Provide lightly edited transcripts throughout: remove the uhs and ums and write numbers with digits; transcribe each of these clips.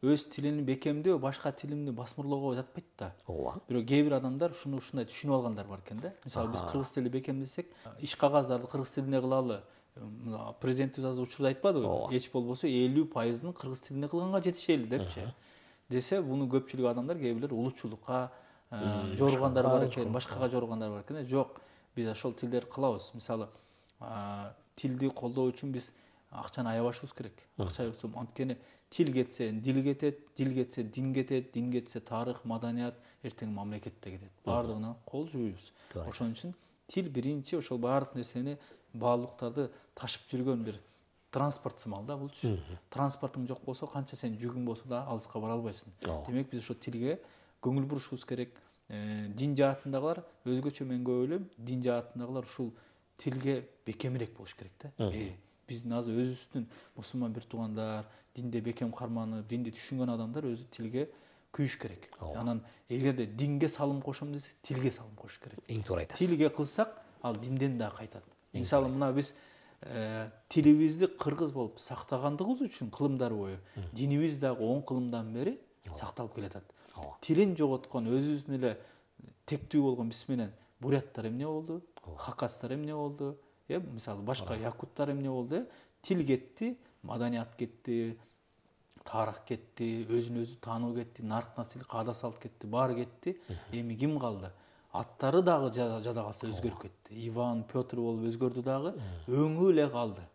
өз тилini бекемдөө башка тилимди басмырлоого жатпайт да. ооба. Бирок кээ бир адамдар ушуну ушундай түшүнүп алгандар бар экен да. Мисалы биз кыргыз тили бекемдесек, иш кагаздарды кыргыз тилине кылалы. Президентибиз азыр учурда айтпадыбы? Эч болбосо 50%-ын кыргыз тилине кылганга жетишели депчи. Десе, буну көпчүлүк адамдар кээ бирлер улутчулукка жоргандар бар экен, башкага жоргандар бар экен. Жок, биз ошол тилдерди кылабыз. Мисалы, тилди колдоо үчүн биз акчаны аябашыбыз керек. Акча өтсөм, анткени тил кетсе, дил кетет, дил кетсе, дин кетет, дин кетсе, тарых, маданият, эртең мамлекетте кетет. Бардыгына кол жууйбуз. Ошон үчүн тил биринчи ошол баардык нерсени, баалуулуктарды ташып жүргөн бир транспорт сымал да булчу. Транспортуң жок болсо, канча сен жүгүң болсо да алыска бара албайсың. Демек биз ошо тилге көңүл бурушубуз керек. Дин жаатындагылар өзгөчө мен көп ойлойм, дин жаатындагылар ушул тилге бекемирээк болуш керек да. Биздин азыр өзүбүздүн мусулман бир туугандар, динде бекем карманып, динди түшүнгөн адамдар өзү тилге күйүш керек. Анан эгерде динге салым кошом десе, тилге салым кошуш керек. Эң туура айтасыз. Тилге кылсак, ал динден да кайтат. Мисалы, мына биз тилибизди кыргыз болуп сактагандыгыбыз үчүн кылымдар бою динибиз дагы 10 кылымдан бери сакталып келатат. Тилин жоготкон, өзүбүздүн эле тектүү болгон биз менен буряттар эмне болду? Хакастар эмне болду? Мисалы, башка якуттар эмне болду? Тил кетти, маданият кетти, тарых кетти, өзүн өзү таануу кетти, нарк насил, каада салт кетти, баары кетти. Эми ким калды? Аттары дагы жада калса өзгөрүп кетти. Иван, Петр болуп өзгөрдү дагы, өңү эле калды.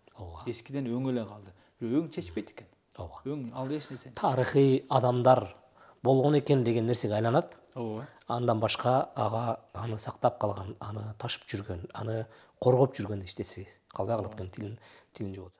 Эскиден өңү эле калды. Бирок өң чечпейт экен. Өң ал эч нерсе. Тарыхый адамдар болгон экен деген нерсеге айланат. Андан башка ага аны сактап калган, аны ташып жүргөн, аны коргоп жүргөн эч нерсе калбай калат экен, тилин жоготуп.